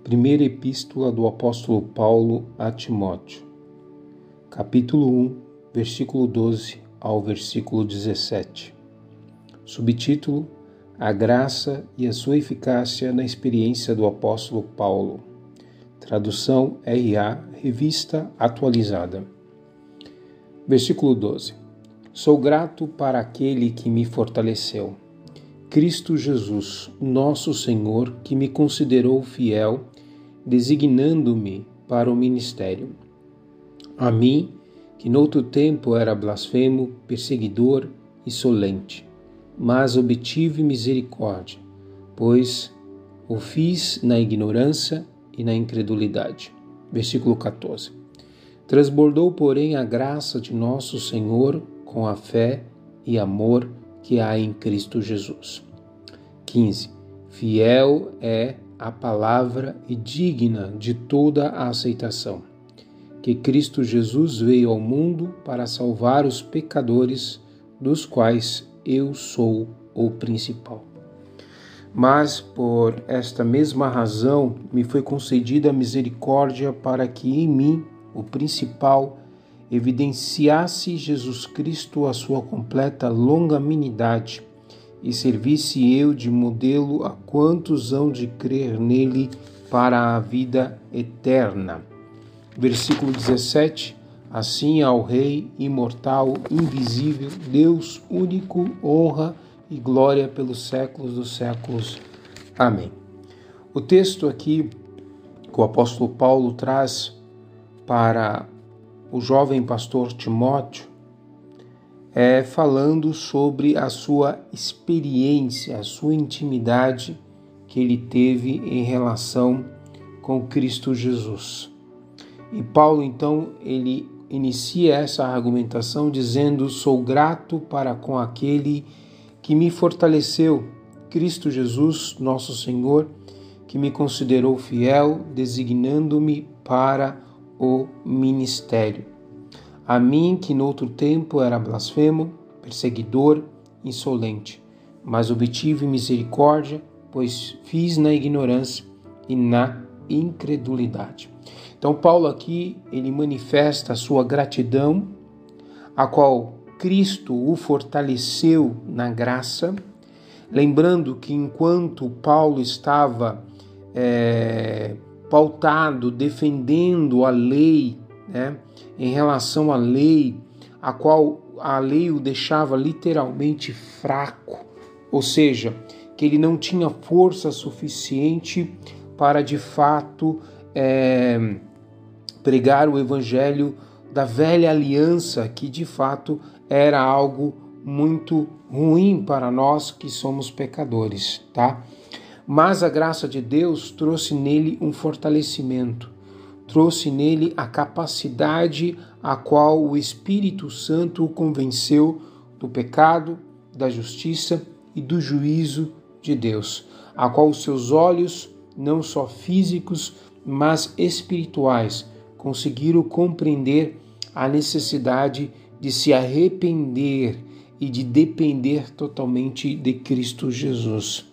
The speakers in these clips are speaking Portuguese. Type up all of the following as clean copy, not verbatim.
Primeira Epístola do Apóstolo Paulo a Timóteo, capítulo 1, versículo 12 ao versículo 17. Subtítulo: A graça e a sua eficácia na experiência do Apóstolo Paulo. Tradução RA, Revista Atualizada. Versículo 12. Sou grato para aquele que me fortaleceu, Cristo Jesus, nosso Senhor, que me considerou fiel, designando-me para o ministério. A mim, que noutro tempo era blasfemo, perseguidor, insolente, mas obtive misericórdia, pois o fiz na ignorância e na incredulidade. Versículo 14. Transbordou, porém, a graça de nosso Senhor com a fé e amor que há em Cristo Jesus. 15. Fiel é a palavra e digna de toda a aceitação, que Cristo Jesus veio ao mundo para salvar os pecadores, dos quais eu sou o principal. Mas por esta mesma razão me foi concedida a misericórdia para que em mim, o principal, evidenciasse Jesus Cristo a sua completa longanimidade e servisse eu de modelo a quantos hão de crer nele para a vida eterna. Versículo 17. Assim ao Rei imortal, invisível, Deus único, honra e glória pelos séculos dos séculos. Amém. O texto aqui que o apóstolo Paulo traz para o jovem pastor Timóteo falando sobre a sua experiência, a sua intimidade que ele teve em relação com Cristo Jesus. E Paulo, então, ele inicia essa argumentação dizendo: sou grato para com aquele que me fortaleceu, Cristo Jesus, nosso Senhor, que me considerou fiel, designando-me para o ministério. A mim, que noutro tempo era blasfemo, perseguidor, insolente, mas obtive misericórdia, pois fiz na ignorância e na incredulidade. Então Paulo aqui, ele manifesta a sua gratidão, a qual Cristo o fortaleceu na graça, lembrando que enquanto Paulo estava pautado, defendendo a lei, em relação à lei, a qual a lei o deixava literalmente fraco, ou seja, que ele não tinha força suficiente para de fato pregar o evangelho da velha aliança, que de fato era algo muito ruim para nós que somos pecadores, tá? Mas a graça de Deus trouxe nele um fortalecimento, trouxe nele a capacidade a qual o Espírito Santo o convenceu do pecado, da justiça e do juízo de Deus, a qual os seus olhos, não só físicos, mas espirituais, conseguiram compreender a necessidade de se arrepender e de depender totalmente de Cristo Jesus.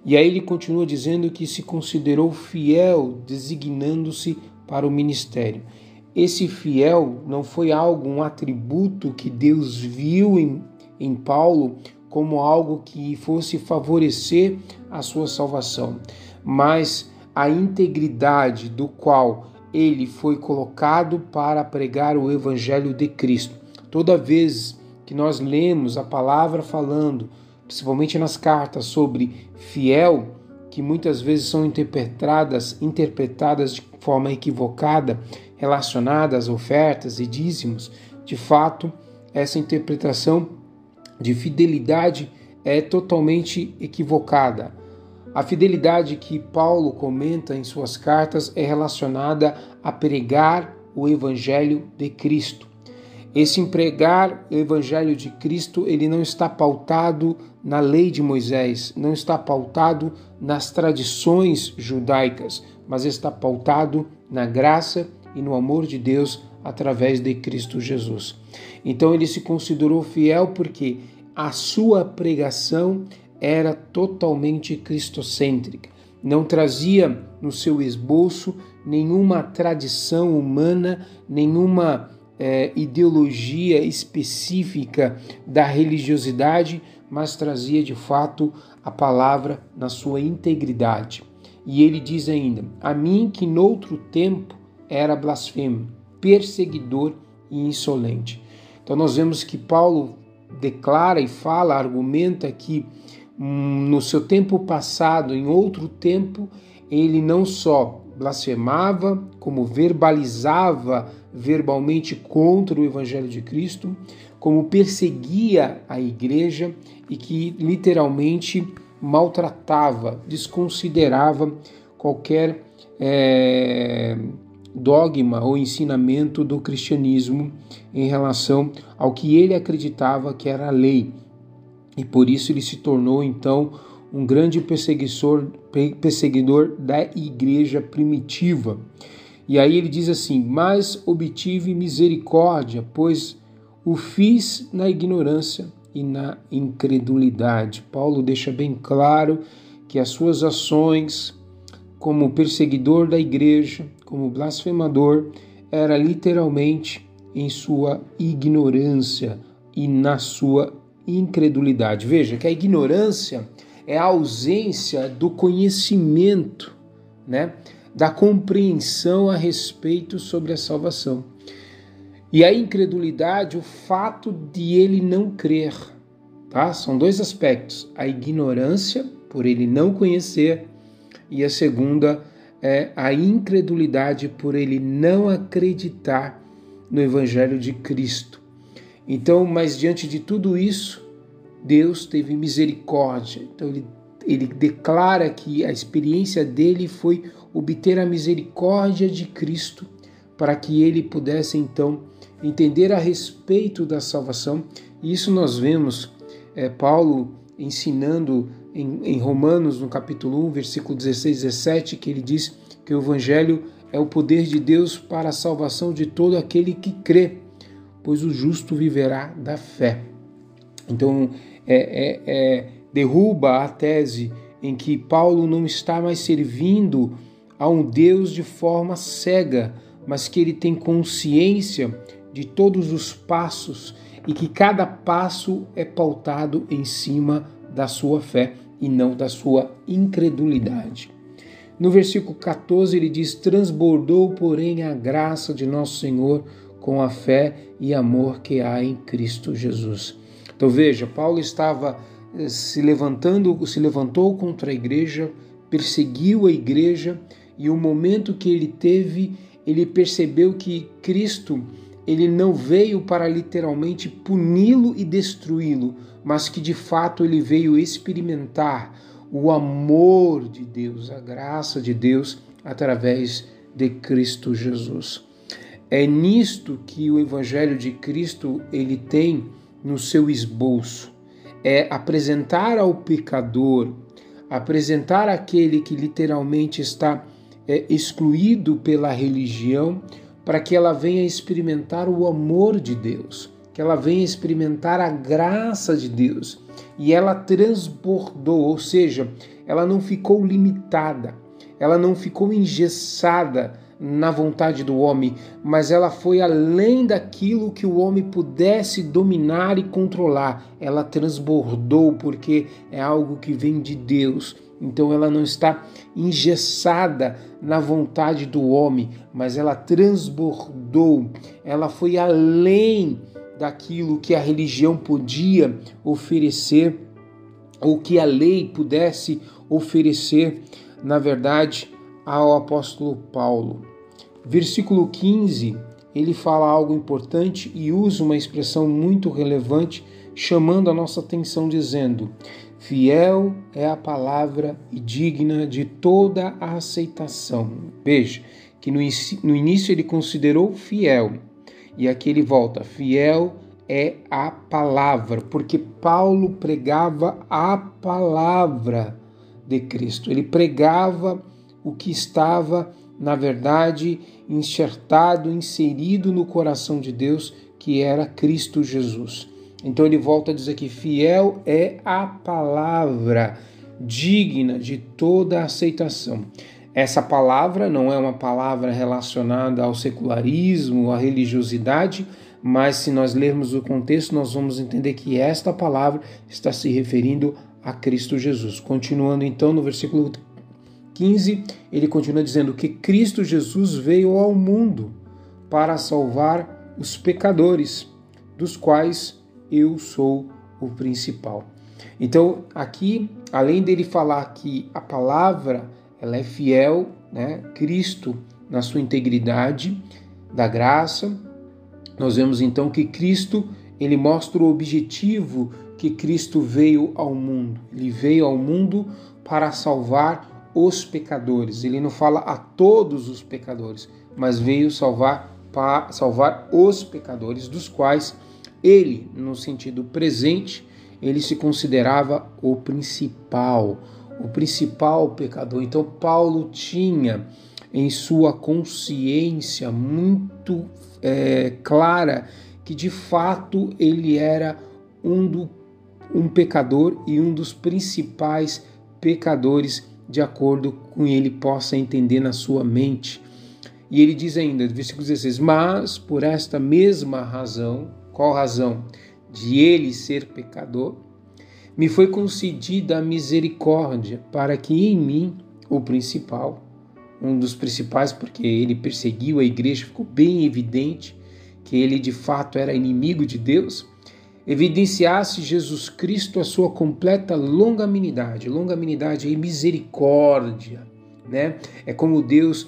E aí ele continua dizendo que se considerou fiel, designando-se para o ministério. Esse fiel não foi um atributo que Deus viu em Paulo como algo que fosse favorecer a sua salvação, mas a integridade do qual ele foi colocado para pregar o evangelho de Cristo. Toda vez que nós lemos a palavra falando, principalmente nas cartas, sobre fiel, que muitas vezes são interpretadas de forma equivocada, relacionadas às ofertas e dízimos, de fato, essa interpretação de fidelidade é totalmente equivocada. A fidelidade que Paulo comenta em suas cartas é relacionada a pregar o evangelho de Cristo. Esse pregar o evangelho de Cristo, ele não está pautado na lei de Moisés, não está pautado nas tradições judaicas, mas está pautado na graça e no amor de Deus através de Cristo Jesus. Então ele se considerou fiel porque a sua pregação era totalmente cristocêntrica. não trazia no seu esboço nenhuma tradição humana, nenhuma ideologia específica da religiosidade, mas trazia de fato a palavra na sua integridade. E ele diz ainda: a mim que noutro tempo era blasfemo, perseguidor e insolente. Então nós vemos que Paulo declara e fala, argumenta que no seu tempo passado, em outro tempo, ele não só blasfemava, como verbalizava verbalmente contra o Evangelho de Cristo, como perseguia a igreja e que literalmente maltratava, desconsiderava qualquer dogma ou ensinamento do cristianismo em relação ao que ele acreditava que era a lei. E por isso ele se tornou, então, um grande perseguidor da igreja primitiva. E aí ele diz assim: mas obtive misericórdia, pois o fiz na ignorância e na incredulidade. Paulo deixa bem claro que as suas ações como perseguidor da igreja, como blasfemador, era literalmente em sua ignorância e na sua incredulidade. Veja que a ignorância é a ausência do conhecimento, da compreensão a respeito sobre a salvação. E a incredulidade, o fato de ele não crer. Tá? São dois aspectos: a ignorância, por ele não conhecer, e a segunda é a incredulidade, por ele não acreditar no Evangelho de Cristo. Então, mas diante de tudo isso, Deus teve misericórdia. Então ele declara que a experiência dele foi obter a misericórdia de Cristo, para que ele pudesse então entender a respeito da salvação. E isso nós vemos Paulo ensinando em Romanos, no capítulo 1, versículo 16 e 17, que ele diz que o Evangelho é o poder de Deus para a salvação de todo aquele que crê, pois o justo viverá da fé. Então, derruba a tese em que Paulo não está mais servindo a um Deus de forma cega, mas que ele tem consciência de todos os passos e que cada passo é pautado em cima da sua fé e não da sua incredulidade. No versículo 14 ele diz: transbordou, porém, a graça de nosso Senhor com a fé e amor que há em Cristo Jesus. Então veja, Paulo estava se levantou contra a igreja, perseguiu a igreja, e o momento que ele teve, ele percebeu que Cristo, ele não veio para literalmente puni-lo e destruí-lo, mas que de fato ele veio experimentar o amor de Deus, a graça de Deus através de Cristo Jesus. É nisto que o Evangelho de Cristo ele tem no seu esboço. É apresentar ao pecador, apresentar aquele que literalmente está excluído pela religião, para que ela venha experimentar o amor de Deus, que ela venha experimentar a graça de Deus. E ela transbordou, ou seja, ela não ficou limitada, ela não ficou engessada na vontade do homem, mas ela foi além daquilo que o homem pudesse dominar e controlar. Ela transbordou, porque é algo que vem de Deus. Então ela não está engessada na vontade do homem, mas ela transbordou, ela foi além daquilo que a religião podia oferecer, ou que a lei pudesse oferecer, na verdade, ao apóstolo Paulo. Versículo 15, ele fala algo importante e usa uma expressão muito relevante, chamando a nossa atenção, dizendo: fiel é a palavra e digna de toda a aceitação. Veja que no início ele considerou fiel, e aqui ele volta: fiel é a palavra, porque Paulo pregava a palavra de Cristo. Ele pregava o que estava, na verdade, enxertado, inserido no coração de Deus, que era Cristo Jesus. Então ele volta a dizer que fiel é a palavra. digna de toda aceitação. Essa palavra não é uma palavra relacionada ao secularismo, à religiosidade, mas se nós lermos o contexto, nós vamos entender que esta palavra está se referindo a Cristo Jesus. Continuando então no versículo 15, ele continua dizendo que Cristo Jesus veio ao mundo para salvar os pecadores, dos quais eu sou o principal. Então, aqui, além dele falar que a palavra ela é fiel, né? Cristo na sua integridade da graça, nós vemos então que Cristo, ele mostra o objetivo que Cristo veio ao mundo. Ele veio ao mundo para salvar os pecadores. Ele não fala a todos os pecadores, mas veio salvar os pecadores, dos quais ele, no sentido presente, ele se considerava o principal pecador. Então Paulo tinha em sua consciência muito clara que de fato ele era um pecador e um dos principais pecadores, de acordo com ele possa entender na sua mente. E ele diz ainda, versículo 16, mas por esta mesma razão, qual razão? De ele ser pecador, me foi concedida a misericórdia para que em mim, o principal, um dos principais, porque ele perseguiu a igreja, ficou bem evidente que ele de fato era inimigo de Deus, evidenciasse Jesus Cristo a sua completa longanimidade. Longanimidade é misericórdia, né? É como Deus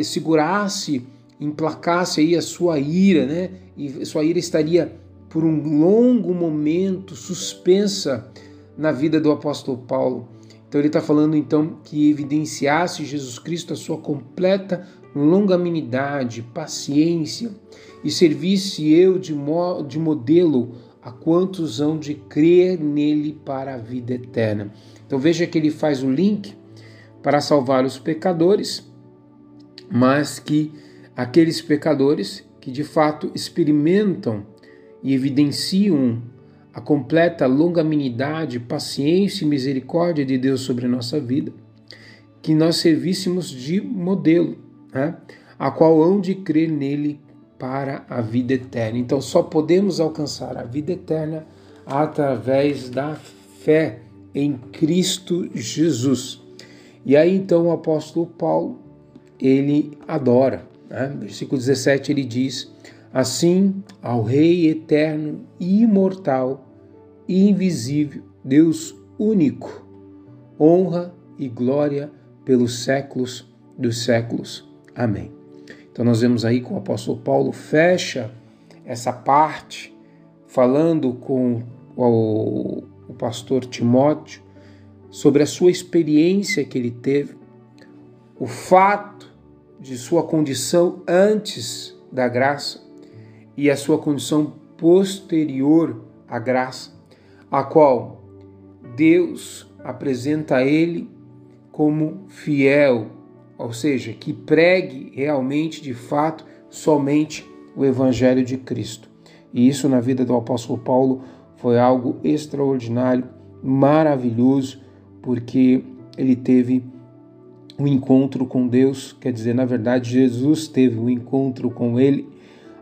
segurasse, emplacasse aí a sua ira, né? E sua ira estaria por um longo momento suspensa na vida do apóstolo Paulo. Então ele está falando então que evidenciasse Jesus Cristo a sua completa longanimidade, paciência, e servisse eu de modelo a quantos hão de crer nele para a vida eterna. Então veja que ele faz o link para salvar os pecadores, mas que aqueles pecadores que de fato experimentam e evidenciam a completa longanimidade, paciência e misericórdia de Deus sobre a nossa vida, que nós servíssemos de modelo, né? A qual hão de crer nele para a vida eterna. Então só podemos alcançar a vida eterna através da fé em Cristo Jesus. E aí então o apóstolo Paulo, ele adora, né? Versículo 17 ele diz: assim, ao Rei eterno e imortal e invisível, Deus único, honra e glória pelos séculos dos séculos. Amém. Então nós vemos aí que o apóstolo Paulo fecha essa parte falando com o pastor Timóteo sobre a sua experiência que ele teve, o fato de sua condição antes da graça e a sua condição posterior à graça, a qual Deus apresenta a ele como fiel, ou seja, que pregue realmente, de fato, somente o Evangelho de Cristo. E isso na vida do apóstolo Paulo foi algo extraordinário, maravilhoso, porque ele teve um encontro com Deus, quer dizer, na verdade, Jesus teve um encontro com ele,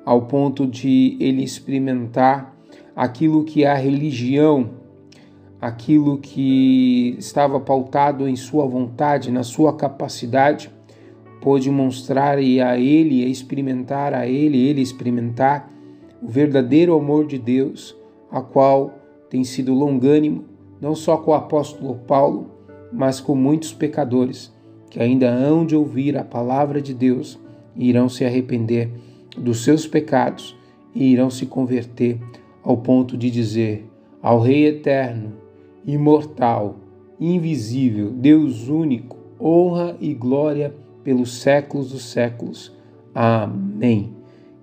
ao ponto de ele experimentar aquilo que é a religião, aquilo que estava pautado em sua vontade, na sua capacidade, pôde mostrar a ele, ele experimentar o verdadeiro amor de Deus, a qual tem sido longânimo, não só com o apóstolo Paulo, mas com muitos pecadores, que ainda hão de ouvir a palavra de Deus e irão se arrepender dos seus pecados e irão se converter ao ponto de dizer ao Rei eterno, imortal, invisível, Deus único, honra e glória pelos séculos dos séculos. Amém.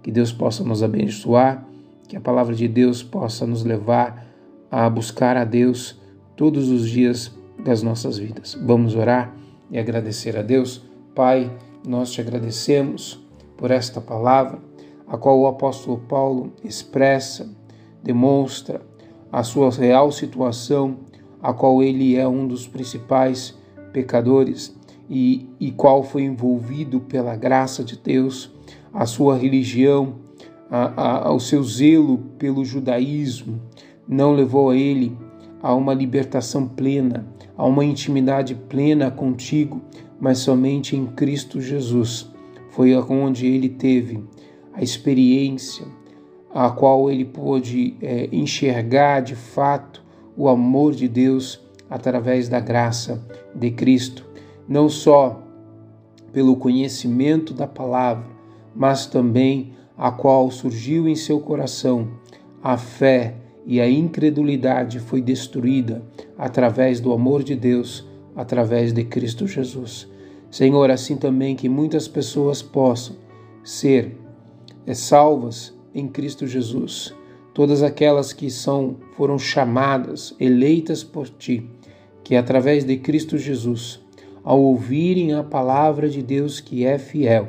Que Deus possa nos abençoar, que a palavra de Deus possa nos levar a buscar a Deus todos os dias das nossas vidas. Vamos orar e agradecer a Deus. Pai, nós te agradecemos por esta palavra, a qual o apóstolo Paulo expressa, demonstra a sua real situação a qual ele é um dos principais pecadores e qual foi envolvido pela graça de Deus, a sua religião, o seu zelo pelo judaísmo, não levou a ele a uma libertação plena, a uma intimidade plena contigo, mas somente em Cristo Jesus. Foi onde ele teve a experiência, a qual ele pôde enxergar de fato o amor de Deus através da graça de Cristo, não só pelo conhecimento da palavra, mas também a qual surgiu em seu coração a fé, e a incredulidade foi destruída através do amor de Deus, através de Cristo Jesus. Senhor, assim também que muitas pessoas possam ser salvas em Cristo Jesus, todas aquelas que foram chamadas, eleitas por Ti, que através de Cristo Jesus, ao ouvirem a palavra de Deus que é fiel,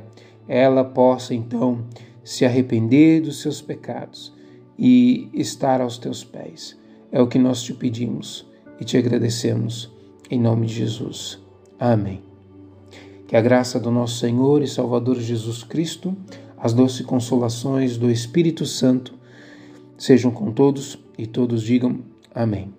ela possa então se arrepender dos seus pecados e estar aos Teus pés. É o que nós te pedimos e te agradecemos, em nome de Jesus. Amém. Que a graça do nosso Senhor e Salvador Jesus Cristo, as doces consolações do Espírito Santo, sejam com todos e todos digam amém.